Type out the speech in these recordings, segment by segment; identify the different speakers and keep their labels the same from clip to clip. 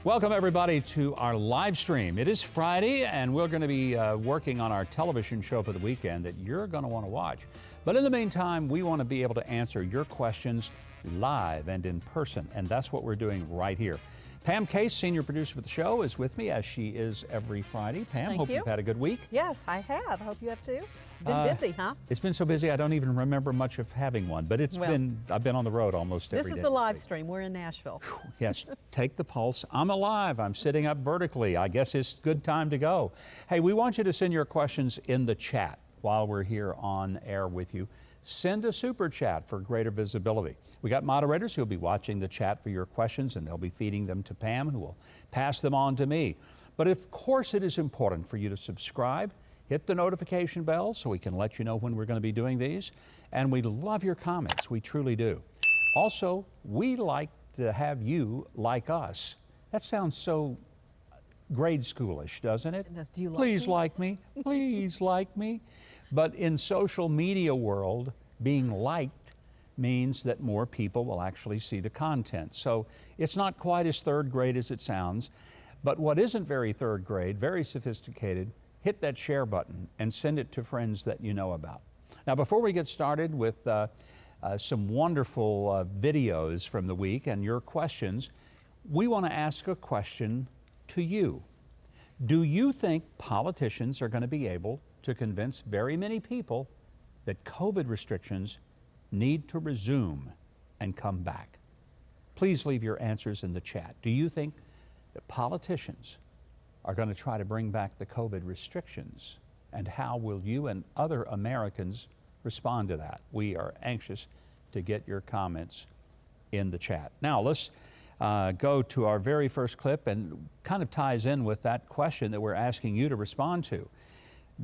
Speaker 1: Welcome, everybody, to our live stream. It is Friday, and we're going to be working on our television show for the weekend that you're going to want to watch. But in the meantime, we want to be able to answer your questions live and in person, and that's what we're doing right here. Pam Case, senior producer for the show, is with me, as she is every Friday. Pam, hope you've had a good week.
Speaker 2: Yes, I have. I hope you have too. Been busy, huh?
Speaker 1: It's been so busy, I don't even remember much of having one, but I've been on the road almost every day.
Speaker 2: This is the live stream. We're in Nashville.
Speaker 1: Yes, take the pulse. I'm alive. I'm sitting up vertically. I guess it's a good time to go. Hey, we want you to send your questions in the chat while we're here on air with you. Send a super chat for greater visibility. We got moderators who'll be watching the chat for your questions, and they'll be feeding them to Pam, who will pass them on to me. But of course, it is important for you to subscribe. Hit the notification bell so we can let you know when we're going to be doing these. And we love your comments. We truly do. Also, we like to have you like us. That sounds so grade schoolish, doesn't it?
Speaker 2: Do you
Speaker 1: Please like me. Please like me. But in social media world, being liked means that more people will actually see the content. So it's not quite as third grade as it sounds. But what isn't very third grade, very sophisticated, hit that share button and send it to friends that you know about. Now, before we get started with some wonderful videos from the week and your questions, we want to ask a question to you. Do you think politicians are going to be able to convince very many people that COVID restrictions need to resume and come back? Please leave your answers in the chat. Do you think that politicians are going to try to bring back the COVID restrictions? And how will you and other Americans respond to that? We are anxious to get your comments in the chat. Now, let's go to our very first clip, and kind of ties in with that question that we're asking you to respond to.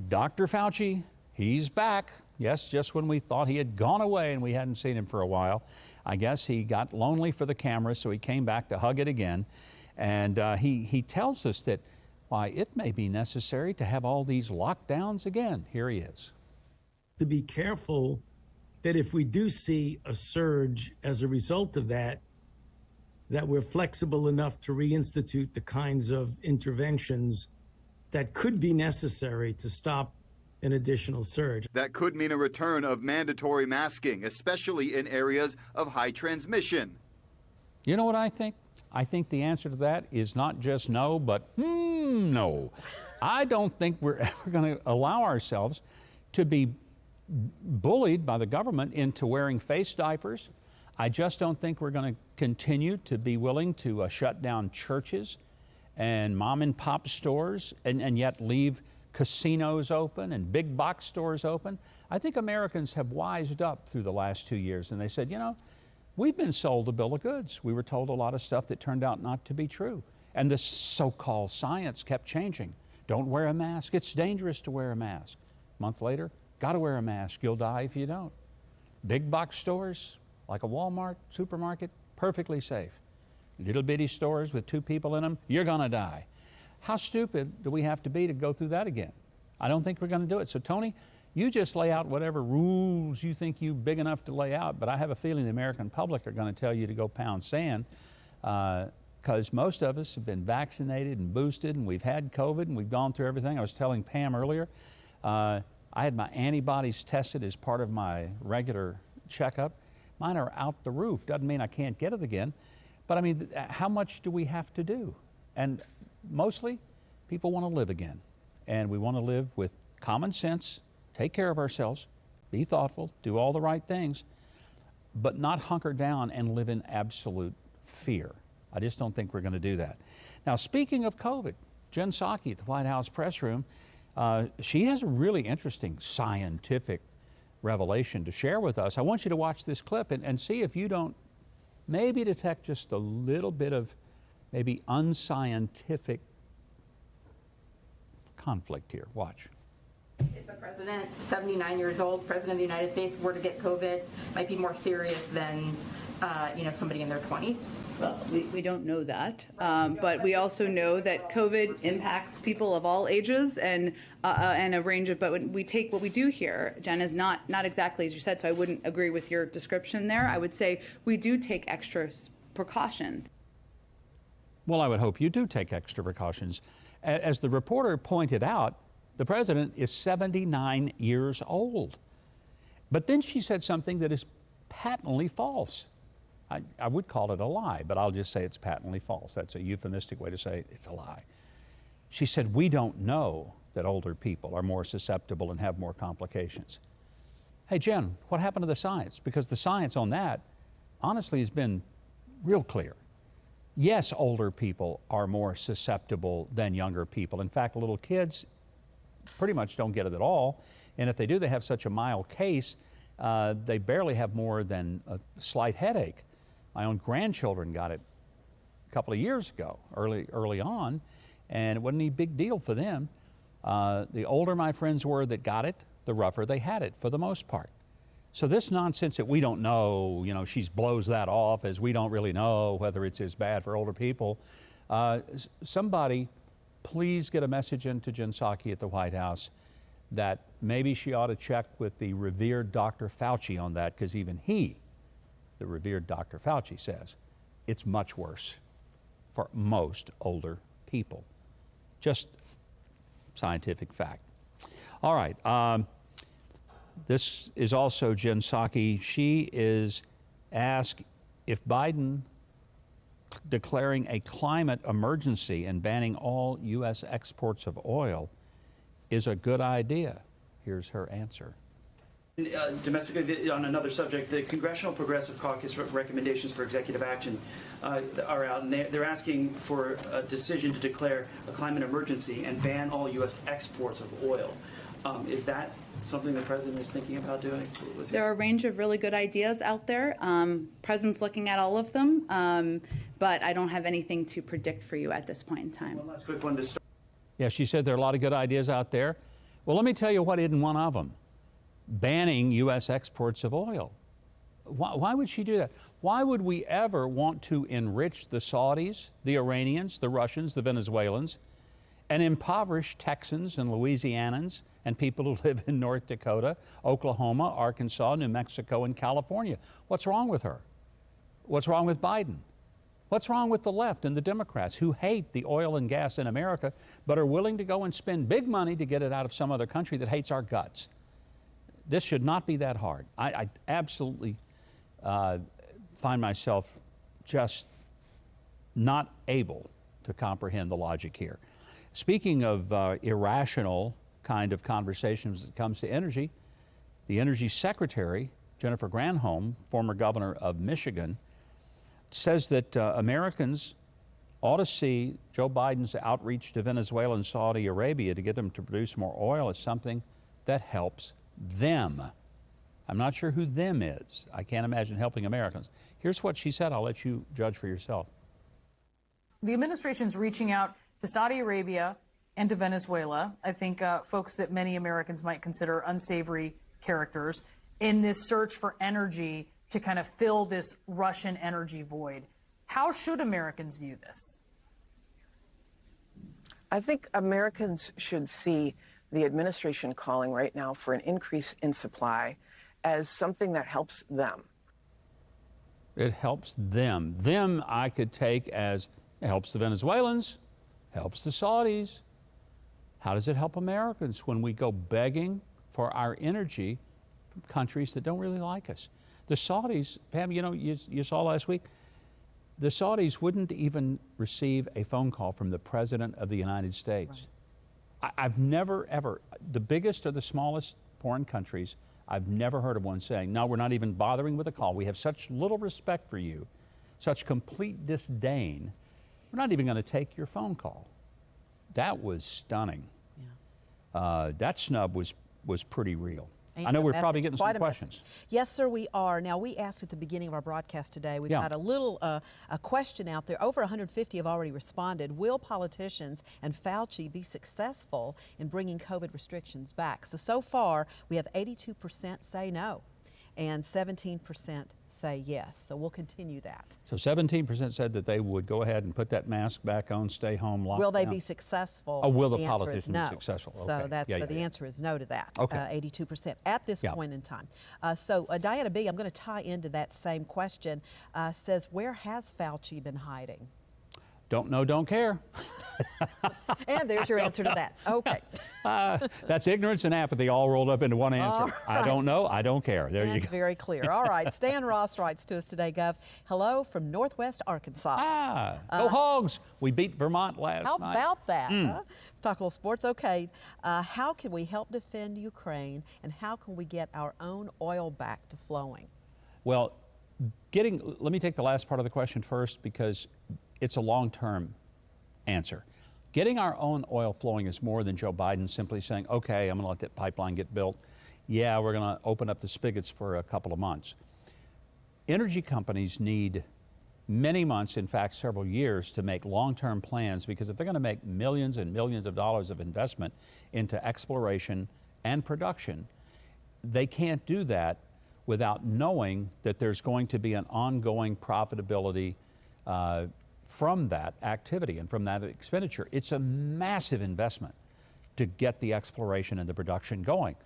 Speaker 1: Dr. Fauci, he's back. Yes, just when we thought he had gone away and we hadn't seen him for a while, I guess he got lonely for the camera, so he came back to hug it again. And he tells us that why it may be necessary to have all these lockdowns again. Here he is.
Speaker 3: To be careful that if we do see a surge as a result of that, that we're flexible enough to reinstitute the kinds of interventions that could be necessary to stop an additional surge.
Speaker 4: That could mean a return of mandatory masking, especially in areas of high transmission.
Speaker 1: You know what I think? I think the answer to that is not just no, but no. I don't think we're ever going to allow ourselves to be bullied by the government into wearing face diapers. I just don't think we're going to continue to be willing to shut down churches and mom and pop stores and yet leave casinos open and big box stores open. I think Americans have wised up through the last 2 years, and they said, you know, we've been sold a bill of goods. We were told a lot of stuff that turned out not to be true. And this so-called science kept changing. Don't wear a mask. It's dangerous to wear a mask. A month later, got to wear a mask. You'll die if you don't. Big box stores, like a Walmart, supermarket, perfectly safe. Little bitty stores with 2 people in them, you're going to die. How stupid do we have to be to go through that again? I don't think we're going to do it. So, Tony, you just lay out whatever rules you think you're big enough to lay out, but I have a feeling the American public are going to tell you to go pound sand, because most of us have been vaccinated and boosted, and we've had COVID, and we've gone through everything. I was telling Pam earlier, I had my antibodies tested as part of my regular checkup. Mine are out the roof. Doesn't mean I can't get it again, but I mean, how much do we have to do? And mostly, people want to live again, and we want to live with common sense, take care of ourselves, be thoughtful, do all the right things, but not hunker down and live in absolute fear. I just don't think we're going to do that. Now, speaking of COVID, Jen Psaki at the White House press room, she has a really interesting scientific revelation to share with us. I want you to watch this clip and see if you don't maybe detect just a little bit of maybe unscientific conflict here. Watch.
Speaker 5: If a president, 79 years old, president of the United States, were to get COVID, it might be more serious than somebody in their 20s.
Speaker 6: Well, we don't know that, but we also know that COVID impacts people of all ages and a range of. But when we take what we do here, Jen, is not exactly as you said. So I wouldn't agree with your description there. I would say we do take extra precautions.
Speaker 1: Well, I would hope you do take extra precautions. As the reporter pointed out, the president is 79 years old. But then she said something that is patently false. I would call it a lie, but I'll just say it's patently false. That's a euphemistic way to say it's a lie. She said, we don't know that older people are more susceptible and have more complications. Hey, Jen, what happened to the science? Because the science on that, honestly, has been real clear. Yes, older people are more susceptible than younger people. In fact, little kids pretty much don't get it at all. And if they do, they have such a mild case, they barely have more than a slight headache. My own grandchildren got it a couple of years ago, early on, and it wasn't any big deal for them. The older my friends were that got it, the rougher they had it for the most part. So this nonsense that we don't know, you know, she blows that off as we don't really know whether it's as bad for older people. Somebody, please get a message into Jen Psaki at the White House that maybe she ought to check with the revered Dr. Fauci on that, because even he, the revered Dr. Fauci, says it's much worse for most older people. Just scientific fact. All right. This is also Jen Psaki. She is asked if Biden declaring a climate emergency and banning all U.S. exports of oil is a good idea. Here's her answer.
Speaker 7: Domestically, on another subject, the Congressional Progressive Caucus recommendations for executive action are out, and they're asking for a decision to declare a climate emergency and ban all U.S. exports of oil. Is that something the president is thinking about doing?
Speaker 6: There are a range of really good ideas out there. President's looking at all of them, but I don't have anything to predict for you at this point in time.
Speaker 7: One last quick one to start.
Speaker 1: Yeah, she said there are a lot of good ideas out there. Well, let me tell you what isn't one of them. Banning U.S. exports of oil. Why would she do that? Why would we ever want to enrich the Saudis, the Iranians, the Russians, the Venezuelans, and impoverish Texans and Louisianans and people who live in North Dakota, Oklahoma, Arkansas, New Mexico, and California? What's wrong with her? What's wrong with Biden? What's wrong with the left and the Democrats who hate the oil and gas in America but are willing to go and spend big money to get it out of some other country that hates our guts? This should not be that hard. I absolutely find myself just not able to comprehend the logic here. Speaking of irrational kind of conversations that comes to energy, the Energy Secretary, Jennifer Granholm, former governor of Michigan, says that Americans ought to see Joe Biden's outreach to Venezuela and Saudi Arabia to get them to produce more oil as something that helps them. I'm not sure who them is. I can't imagine helping Americans. Here's what she said. I'll let you judge for yourself.
Speaker 8: The administration's reaching out to Saudi Arabia and to Venezuela. I think folks that many Americans might consider unsavory characters in this search for energy to kind of fill this Russian energy void. How should Americans view this?
Speaker 9: I think Americans should see the administration calling right now for an increase in supply as something that helps them.
Speaker 1: It helps them. Them I could take as it helps the Venezuelans, helps the Saudis. How does it help Americans when we go begging for our energy from countries that don't really like us? The Saudis, Pam, you know, you saw last week, the Saudis wouldn't even receive a phone call from the President of the United States. Right. I've never, ever, the biggest or the smallest foreign countries, I've never heard of one saying, no, we're not even bothering with a call. We have such little respect for you, such complete disdain. We're not even going to take your phone call. That was stunning. Yeah. That snub was pretty real. I know we're probably getting some questions.
Speaker 2: Yes, sir, we are. Now, we asked at the beginning of our broadcast today, we've got a little a question out there. Over 150 have already responded. Will politicians and Fauci be successful in bringing COVID restrictions back? So far, we have 82% say no, and 17% say yes. So we'll continue that.
Speaker 1: So 17% said that they would go ahead and put that mask back on, stay home, lock
Speaker 2: Will they
Speaker 1: down.
Speaker 2: Be successful?
Speaker 1: Oh, will the
Speaker 2: answer
Speaker 1: politicians
Speaker 2: is no.
Speaker 1: be successful? Okay.
Speaker 2: So that's the answer is no to that.
Speaker 1: Okay.
Speaker 2: 82% at this point in time. So Diana B., I'm going to tie into that same question. Says, where has Fauci been hiding?
Speaker 1: Don't know, don't care.
Speaker 2: And there's your answer to that. Okay.
Speaker 1: That's ignorance and apathy all rolled up into one answer.
Speaker 2: Right.
Speaker 1: I don't know, I don't care. There you go.
Speaker 2: Very clear. All right. Stan Ross writes to us today, Gov. Hello from Northwest Arkansas.
Speaker 1: Go Hogs. We beat Vermont last
Speaker 2: How
Speaker 1: night.
Speaker 2: about that? Huh? Talk a little sports. Okay. How can we help defend Ukraine, and how can we get our own oil back to flowing?
Speaker 1: Well, let me take the last part of the question first, because it's a long-term answer. Getting our own oil flowing is more than Joe Biden simply saying, okay, I'm going to let that pipeline get built. Yeah, we're going to open up the spigots for a couple of months. Energy companies need many months, in fact, several years, to make long-term plans, because if they're going to make millions and millions of dollars of investment into exploration and production, they can't do that without knowing that there's going to be an ongoing profitability from that activity and from that expenditure. It's a massive investment to get the exploration and the production going.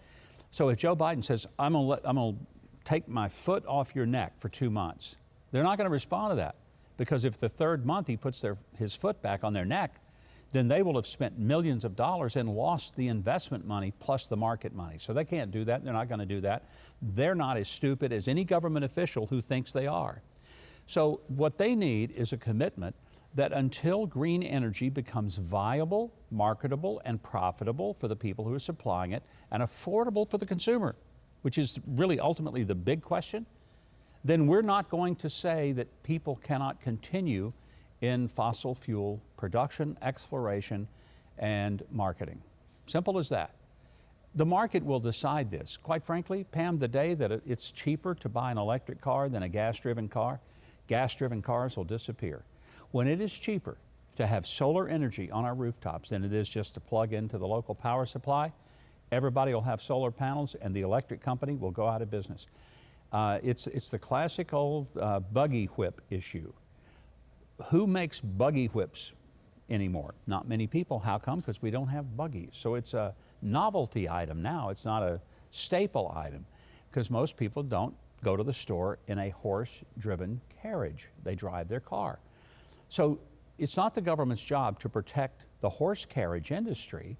Speaker 1: So if Joe Biden says, I'm gonna take my foot off your neck for 2 months, they're not going to respond to that, because if the third month he puts his foot back on their neck, then they will have spent millions of dollars and lost the investment money plus the market money. So they can't do that. They're not going to do that. They're not as stupid as any government official who thinks they are. So what they need is a commitment that until green energy becomes viable, marketable, and profitable for the people who are supplying it, and affordable for the consumer, which is really ultimately the big question, then we're not going to say that people cannot continue in fossil fuel production, exploration, and marketing. Simple as that. The market will decide this. Quite frankly, Pam, the day that it's cheaper to buy an electric car than a gas-driven car, gas-driven cars will disappear. When it is cheaper to have solar energy on our rooftops than it is just to plug into the local power supply, everybody will have solar panels and the electric company will go out of business. It's the classic old buggy whip issue. Who makes buggy whips anymore? Not many people. How come? Because we don't have buggies. So it's a novelty item now. It's not a staple item, because most people don't go to the store in a horse-driven carriage. They drive their car. So it's not the government's job to protect the horse carriage industry.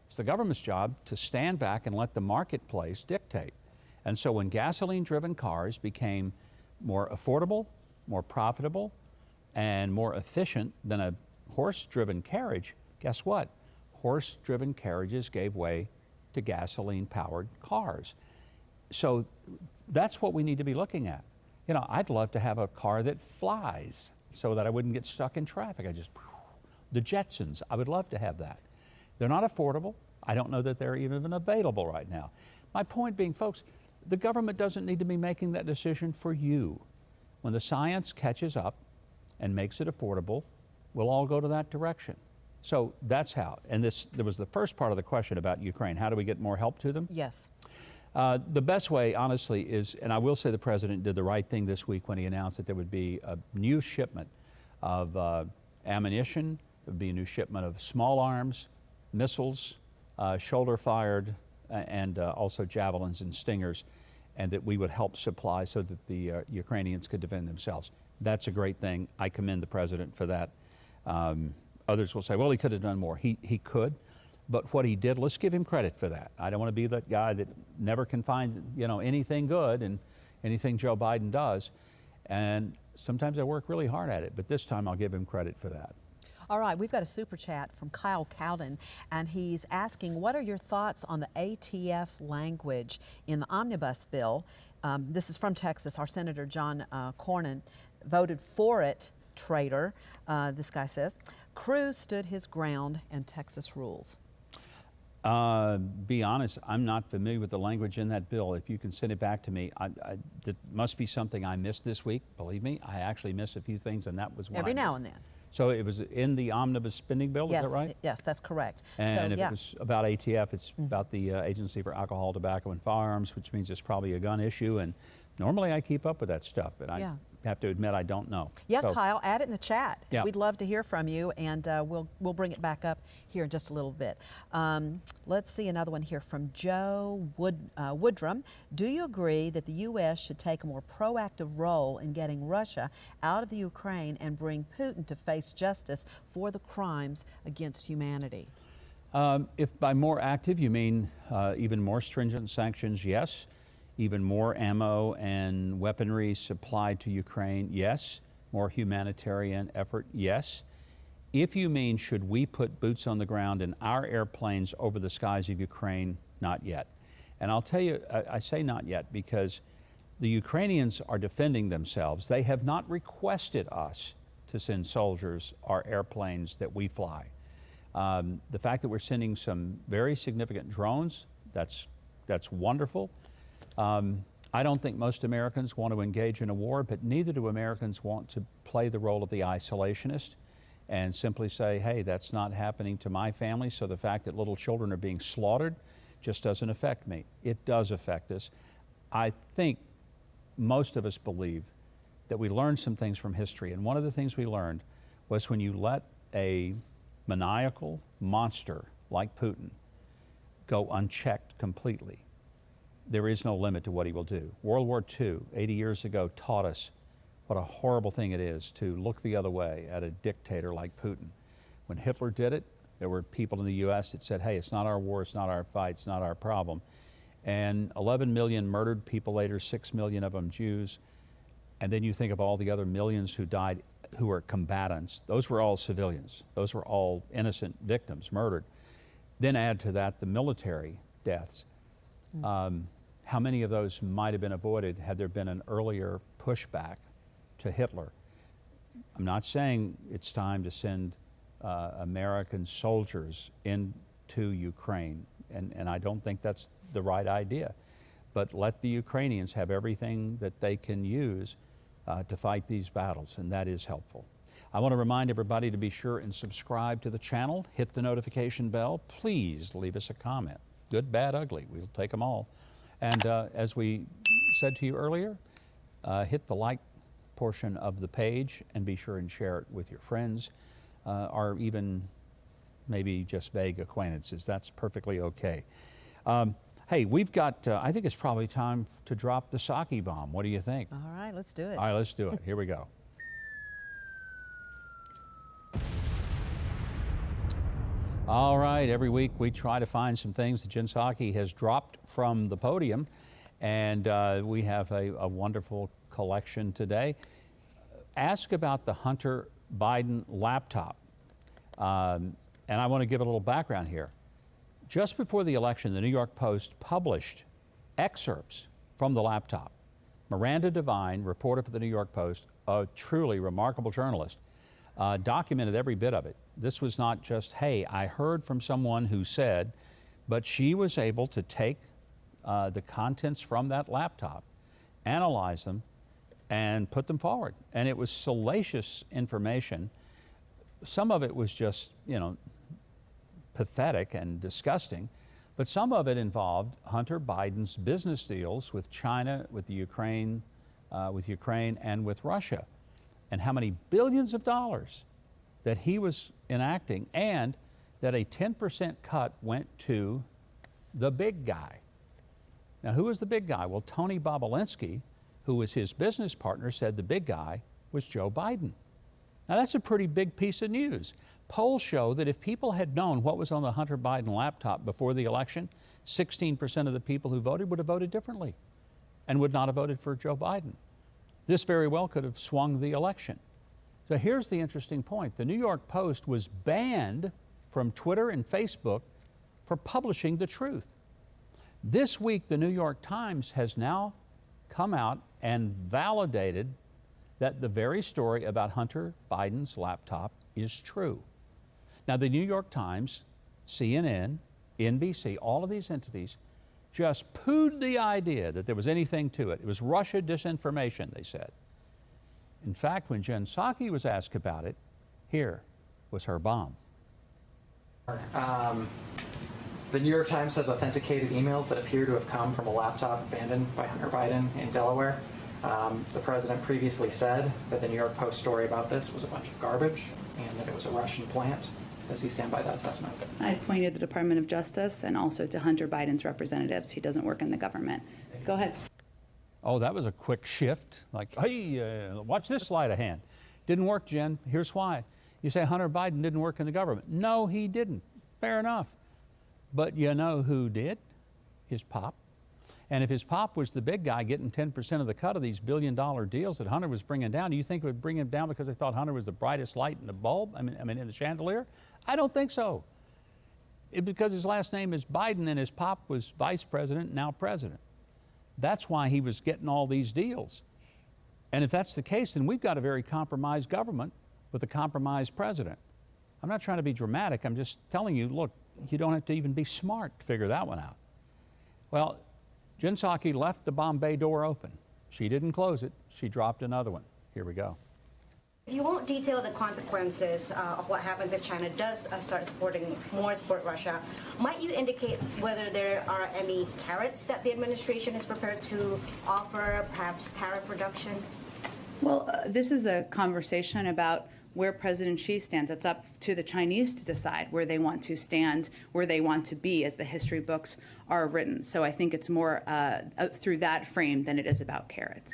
Speaker 1: It's the government's job to stand back and let the marketplace dictate. And so when gasoline-driven cars became more affordable, more profitable, and more efficient than a horse-driven carriage, guess what? Horse-driven carriages gave way to gasoline-powered cars. So that's what we need to be looking at. You know, I'd love to have a car that flies so that I wouldn't get stuck in traffic. The Jetsons, I would love to have that. They're not affordable. I don't know that they're even available right now. My point being, folks, the government doesn't need to be making that decision for you. When the science catches up and makes it affordable, we'll all go to that direction. So that's how. And there was the first part of the question about Ukraine. How do we get more help to them?
Speaker 2: Yes.
Speaker 1: The best way, honestly, is, and I will say the president did the right thing this week when he announced that there would be a new shipment of ammunition, there would be a new shipment of small arms, missiles, shoulder-fired, and also javelins and stingers, and that we would help supply so that the Ukrainians could defend themselves. That's a great thing. I commend the president for that. Others will say, well, he could have done more. He could. But what he did, let's give him credit for that. I don't want to be that guy that never can find, anything good in anything Joe Biden does. And sometimes I work really hard at it, but this time I'll give him credit for that.
Speaker 2: All right, we've got a super chat from Kyle Cowden, and he's asking, what are your thoughts on the ATF language in the omnibus bill? This is from Texas. Our Senator John Cornyn voted for it, traitor, this guy says. Cruz stood his ground, and Texas rules.
Speaker 1: Be honest, I'm not familiar with the language in that bill. If you can send it back to me, it must be something I missed this week. Believe me, I actually missed a few things, and that was one.
Speaker 2: Every now and then.
Speaker 1: So it was in the omnibus spending bill,
Speaker 2: yes,
Speaker 1: is that right?
Speaker 2: Yes, that's correct.
Speaker 1: And if it was about ATF, it's about the Agency for Alcohol, Tobacco, and Firearms, which means it's probably a gun issue. And normally I keep up with that stuff, but have to admit I don't know.
Speaker 2: Yeah,
Speaker 1: So,
Speaker 2: Kyle, add it in the chat.
Speaker 1: Yeah.
Speaker 2: We'd love to hear from you, and we'll bring it back up here in just a little bit. Let's see another one here from Joe Woodrum. Do you agree that the U.S. should take a more proactive role in getting Russia out of the Ukraine and bring Putin to face justice for the crimes against humanity?
Speaker 1: If by more active you mean even more stringent sanctions, yes. Even more ammo and weaponry supplied to Ukraine, yes. More humanitarian effort, yes. If you mean should we put boots on the ground in our airplanes over the skies of Ukraine, not yet. And I'll tell you, I say not yet because the Ukrainians are defending themselves. They have not requested us to send soldiers or airplanes that we fly. The fact that we're sending some very significant drones, that's wonderful. I don't think most Americans want to engage in a war, but neither do Americans want to play the role of the isolationist and simply say, hey, that's not happening to my family, so the fact that little children are being slaughtered just doesn't affect me. It does affect us. I think most of us believe that we learned some things from history, and one of the things we learned was when you let a maniacal monster like Putin go unchecked completely, there is no limit to what he will do. World War II, 80 years ago, taught us what a horrible thing it is to look the other way at a dictator like Putin. When Hitler did it, there were people in the U.S. that said, hey, it's not our war, it's not our fight, it's not our problem. And 11 million murdered people later, 6 million of them Jews. And then you think of all the other millions who died who were combatants. Those were all civilians. Those were all innocent victims, murdered. Then add to that the military deaths. How many of those might have been avoided had there been an earlier pushback to Hitler? I'm not saying it's time to send American soldiers into Ukraine, and I don't think that's the right idea. But let the Ukrainians have everything that they can use to fight these battles, and that is helpful. I want to remind everybody to be sure and subscribe to the channel, hit the notification bell. Please leave us a comment. Good, bad, ugly. We'll take them all. And as we said to you earlier, hit the like portion of the page and be sure and share it with your friends or even maybe just vague acquaintances. That's perfectly okay. Hey, we've got, I think it's probably time to drop the Psaki bomb. What do you think?
Speaker 2: All right, let's do it.
Speaker 1: All right, let's do it. Here we go. All right, every week we try to find some things that Jen Psaki has dropped from the podium, and we have a wonderful collection today. Ask about the Hunter Biden laptop, and I want to give a little background here. Just before the election, the New York Post published excerpts from the laptop. Miranda Devine, reporter for the New York Post, a truly remarkable journalist, documented every bit of it. This was not just, hey, I heard from someone who said, but she was able to take the contents from that laptop, analyze them, and put them forward. And it was salacious information. Some of it was just, you know, pathetic and disgusting, but some of it involved Hunter Biden's business deals with China, with the Ukraine, and with Russia, and how many billions of dollars that he was enacting, and that a 10% cut went to the big guy. Now, who was the big guy? Well, Tony Bobulinski, who was his business partner, said the big guy was Joe Biden. Now, that's a pretty big piece of news. Polls show that if people had known what was on the Hunter Biden laptop before the election, 16% of the people who voted would have voted differently and would not have voted for Joe Biden. This very well could have swung the election. So here's the interesting point. The New York Post was banned from Twitter and Facebook for publishing the truth. This week, the New York Times has now come out and validated that the very story about Hunter Biden's laptop is true. Now, the New York Times, CNN, NBC, all of these entities just pooed the idea that there was anything to it. It was Russia disinformation, they said. In fact, when Jen Psaki was asked about it, here was her bomb.
Speaker 10: The New York Times has authenticated emails that appear to have come from a laptop abandoned by Hunter Biden in Delaware. The president previously said that the New York Post story about this was a bunch of garbage and that it was a Russian plant. Does he stand by that assessment?
Speaker 6: I pointed the Department of Justice and also to Hunter Biden's representatives. He doesn't work in the government. Go ahead.
Speaker 1: Oh, that was a quick shift. Like, hey, watch this sleight of hand. Didn't work, Jen. Here's why. You say Hunter Biden didn't work in the government. No, he didn't. Fair enough. But you know who did? His pop. And if his pop was the big guy getting 10% of the cut of these billion-dollar deals that Hunter was bringing down, do you think it would bring him down because they thought Hunter was the brightest light in the bulb? I mean, in the chandelier? I don't think so. Because his last name is Biden and his pop was vice president, now president. That's why he was getting all these deals. And if that's the case, then we've got a very compromised government with a compromised president. I'm not trying to be dramatic. I'm just telling you, look, you don't have to even be smart to figure that one out. Well, Jen Psaki left the Bombay door open. She didn't close it. She dropped another one. Here we go.
Speaker 11: If you won't detail the consequences of what happens if China does start support Russia, might you indicate whether there are any carrots that the administration is prepared to offer, perhaps tariff reductions?
Speaker 6: Well, this is a conversation about where President Xi stands. It's up to the Chinese to decide where they want to stand, where they want to be as the history books are written. So I think it's more through that frame than it is about carrots.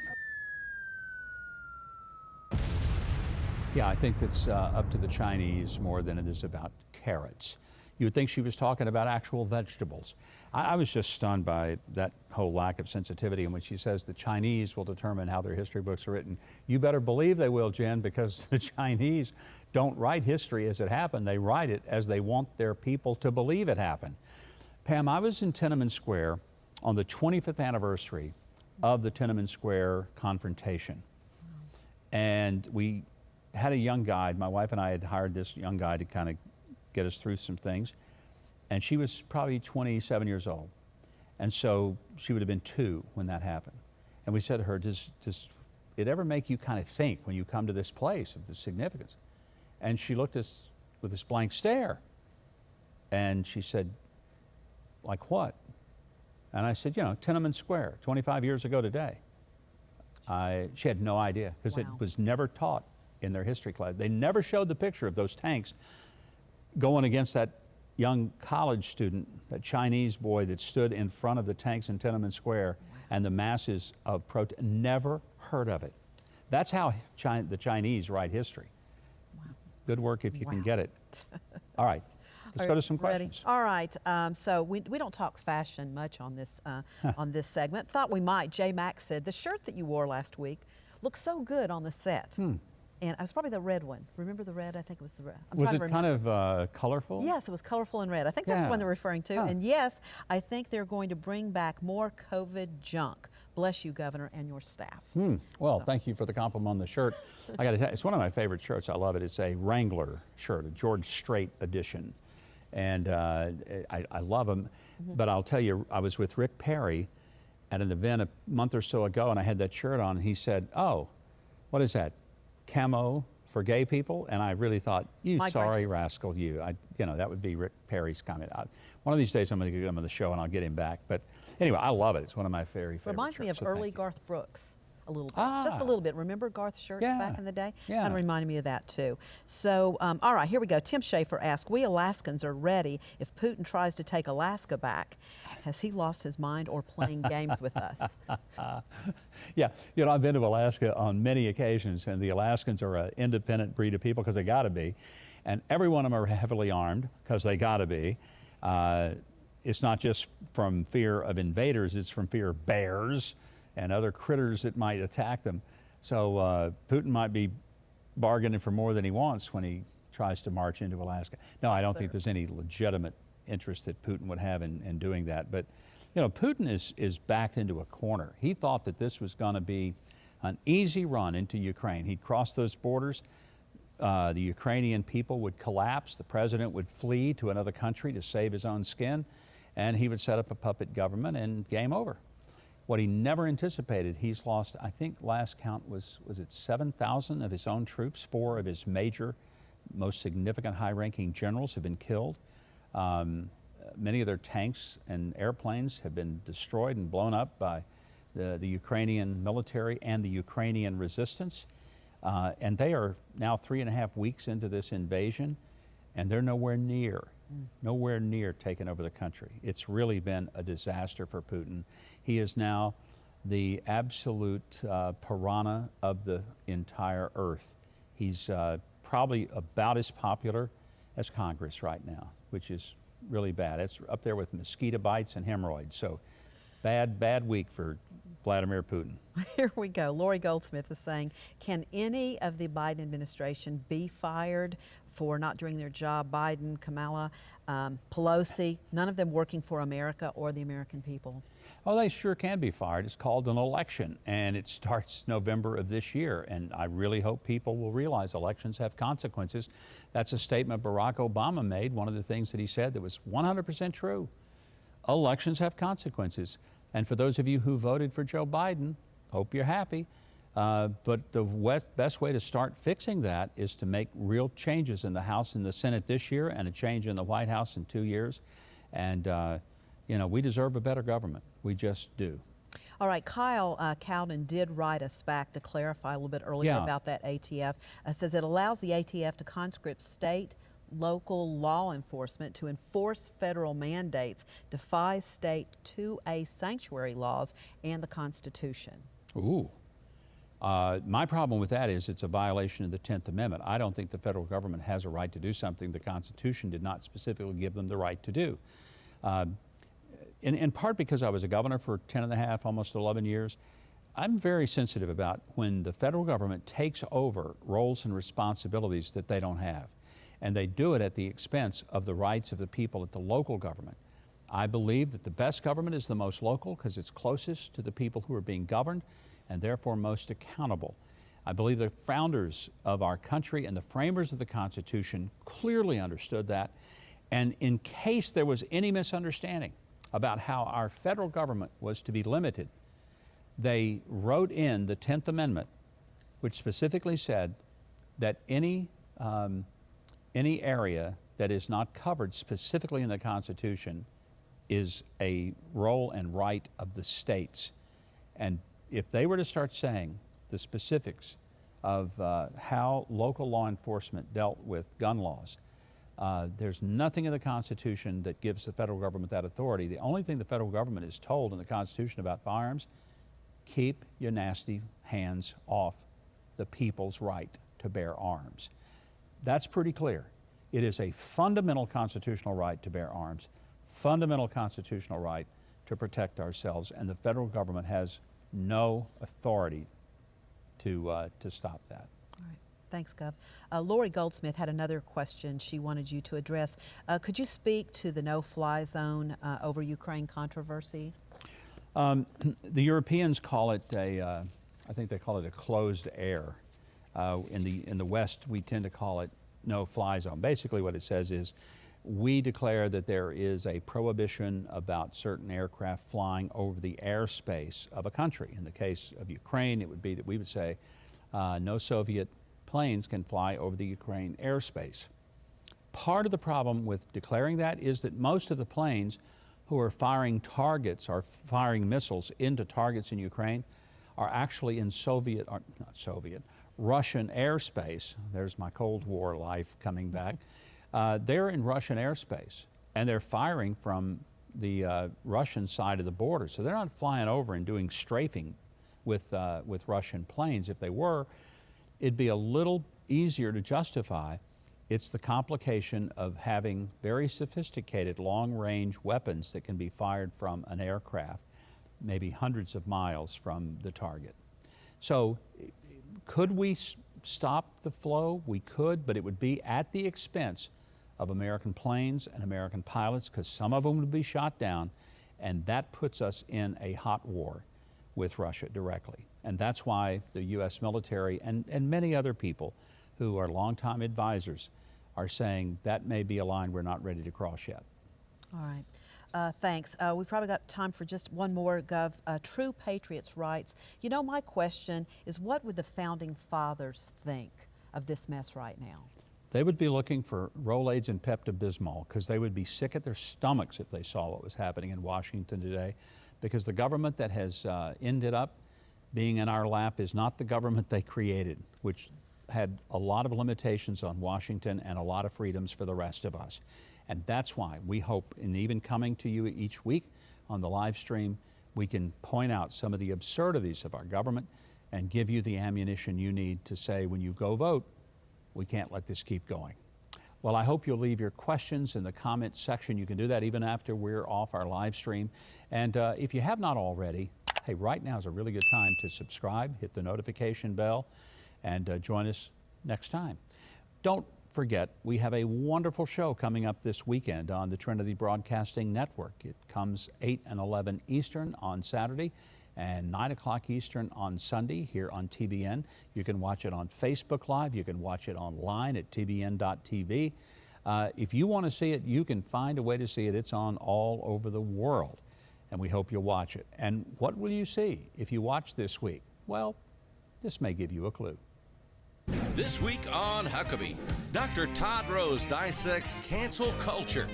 Speaker 1: Yeah, I think it's up to the Chinese more than it is about carrots. You would think she was talking about actual vegetables. I was just stunned by that whole lack of sensitivity in which she says the Chinese will determine how their history books are written. You better believe they will, Jen, because the Chinese don't write history as it happened. They write it as they want their people to believe it happened. Pam, I was in Tiananmen Square on the 25th anniversary of the Tiananmen Square confrontation. And we had a young guide. My wife and I had hired this young guide to kind of get us through some things. And she was probably 27 years old. And so she would have been 2 when that happened. And we said to her, does it ever make you kind of think when you come to this place of the significance? And she looked at us with this blank stare. And she said, like what? And I said, you know, Tiananmen Square, 25 years ago today. She had no idea because it was never taught in their history class. They never showed the picture of those tanks going against that young college student, that Chinese boy that stood in front of the tanks in Tiananmen Square and the masses of protest. Never heard of it. That's how the Chinese write history. Wow. Good work if you can get it. All right. Let's go to some questions.
Speaker 2: All right. So we don't talk fashion much on this on this segment. Thought we might. J. Max said, the shirt that you wore last week looked so good on the set. And it was probably the red one. Remember the red? I think it was the red.
Speaker 1: Was it kind of colorful?
Speaker 2: Yes, it was colorful and red. I think that's the one they're referring to. And yes, I think they're going to bring back more COVID junk. Bless you, Governor, and your staff.
Speaker 1: Well, thank you for the compliment on the shirt. I got to tell you, it's one of my favorite shirts. I love it. It's a Wrangler shirt, a George Strait edition. And I love them. But I'll tell you, I was with Rick Perry at an event a month or so ago, and I had that shirt on, and he said, oh, what is that? Camo for gay people? And I really thought, you sorry rascal, you. You know, that would be Rick Perry's comment. One of these days I'm going to get him on the show and I'll get him back. But anyway, I love it. It's one of my very favorite
Speaker 2: Reminds me of
Speaker 1: shirts,
Speaker 2: early Garth Brooks. A little bit, just a little bit. Remember Garth's shirts back in the day?
Speaker 1: Yeah.
Speaker 2: Kind of reminded me of that too. So, all right, here we go. Tim Schaefer asked, we Alaskans are ready if Putin tries to take Alaska back. Has he lost his mind or playing games with us?
Speaker 1: Yeah, you know, I've been to Alaska on many occasions, and the Alaskans are an independent breed of people because they got to be. And every one of them are heavily armed because they got to be. It's not just from fear of invaders, it's from fear of bears and other critters that might attack them. So Putin might be bargaining for more than he wants when he tries to march into Alaska. No, I don't think there's any legitimate interest that Putin would have in doing that. But, you know, Putin is backed into a corner. He thought that this was going to be an easy run into Ukraine. He'd cross those borders. The Ukrainian people would collapse. The president would flee to another country to save his own skin. And he would set up a puppet government and game over. What he never anticipated, he's lost, I think last count was it 7,000 of his own troops? 4 of his major, most significant high-ranking generals have been killed. Many of their tanks and airplanes have been destroyed and blown up by the Ukrainian military and the Ukrainian resistance. And they are now 3.5 weeks into this invasion, and they're nowhere near taking over the country. It's really been a disaster for Putin. He is now the absolute piranha of the entire earth. He's probably about as popular as Congress right now, which is really bad. It's up there with mosquito bites and hemorrhoids. So bad week for Vladimir Putin.
Speaker 2: Here we go. Lori Goldsmith is saying, can any of the Biden administration be fired for not doing their job? Biden, Kamala, Pelosi, none of them working for America or the American people.
Speaker 1: Oh, they sure can be fired. It's called an election, and it starts November of this year. And I really hope people will realize elections have consequences. That's a statement Barack Obama made, one of the things that he said that was 100% true. Elections have consequences. And for those of you who voted for Joe Biden, hope you're happy. But the best way to start fixing that is to make real changes in the House and the Senate this year and a change in the White House in 2 years. And, you know, we deserve a better government. We just do.
Speaker 2: All right, Kyle Cowden did write us back to clarify a little bit earlier about that ATF. Says it allows the ATF to conscript state, local law enforcement to enforce federal mandates, defies state 2A sanctuary laws and the Constitution.
Speaker 1: Ooh. My problem with that is it's a violation of the 10th Amendment. I don't think the federal government has a right to do something the Constitution did not specifically give them the right to do. In part because I was a governor for 10 and a half, almost 11 years, I'm very sensitive about when the federal government takes over roles and responsibilities that they don't have. And they do it at the expense of the rights of the people at the local government. I believe that the best government is the most local because it's closest to the people who are being governed and therefore most accountable. I believe the founders of our country and the framers of the Constitution clearly understood that. And in case there was any misunderstanding about how our federal government was to be limited, they wrote in the 10th Amendment, which specifically said that any area that is not covered specifically in the Constitution is a role and right of the states. And if they were to start saying the specifics of how local law enforcement dealt with gun laws, there's nothing in the Constitution that gives the federal government that authority. The only thing the federal government is told in the Constitution about firearms, keep your nasty hands off the people's right to bear arms. That's pretty clear. It is a fundamental constitutional right to bear arms, fundamental constitutional right to protect ourselves, and the federal government has no authority to stop that.
Speaker 2: All right. Thanks, Gov. Lori Goldsmith had another question she wanted you to address. Could you speak to the no-fly zone over Ukraine controversy?
Speaker 1: The Europeans call it I think they call it a closed air. In the West, we tend to call it no-fly zone. Basically what it says is we declare that there is a prohibition about certain aircraft flying over the airspace of a country. In the case of Ukraine, it would be that we would say no Soviet planes can fly over the Ukraine airspace. Part of the problem with declaring that is that most of the planes who are firing targets or firing missiles into targets in Ukraine are actually in Russian airspace. There's my Cold War life coming back. They're in Russian airspace, and they're firing from the Russian side of the border. So they're not flying over and doing strafing with Russian planes. If they were, it'd be a little easier to justify. It's the complication of having very sophisticated long-range weapons that can be fired from an aircraft, maybe hundreds of miles from the target. So could we stop the flow? We could, but it would be at the expense of American planes and American pilots, because some of them would be shot down, and that puts us in a hot war with Russia directly. And that's why the U.S. military and many other people who are longtime advisors are saying that may be a line we're not ready to cross yet.
Speaker 2: All right. Thanks. We've probably got time for just one more, Gov. True Patriots writes, you know, my question is, what would the Founding Fathers think of this mess right now?
Speaker 1: They would be looking for Rolaids and Pepto-Bismol because they would be sick at their stomachs if they saw what was happening in Washington today, because the government that has ended up being in our lap is not the government they created, which had a lot of limitations on Washington and a lot of freedoms for the rest of us. And that's why we hope, in even coming to you each week on the live stream, we can point out some of the absurdities of our government and give you the ammunition you need to say, when you go vote, we can't let this keep going. Well, I hope you'll leave your questions in the comment section. You can do that even after we're off our live stream. And if you have not already, hey, right now is a really good time to subscribe, hit the notification bell, and join us next time. Don't forget, we have a wonderful show coming up this weekend on the Trinity Broadcasting Network. It comes 8 and 11 Eastern on Saturday and 9 o'clock Eastern on Sunday here on TBN. You can watch it on Facebook Live. You can watch it online at tbn.tv. If you want to see it, you can find a way to see it. It's on all over the world, and we hope you'll watch it. And what will you see if you watch this week? Well, this may give you a clue.
Speaker 12: This week on Huckabee, Dr. Todd Rose dissects cancel culture.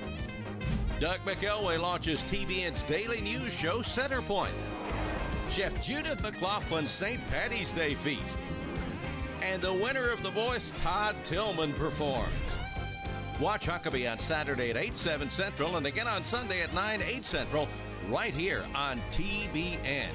Speaker 12: Doug McElway launches TBN's daily news show Centerpoint. Chef Judith McLaughlin's St. Patty's Day feast. And the winner of The Voice, Todd Tillman, performs. Watch Huckabee on Saturday at 8, 7 Central, and again on Sunday at 9, 8 Central, right here on TBN.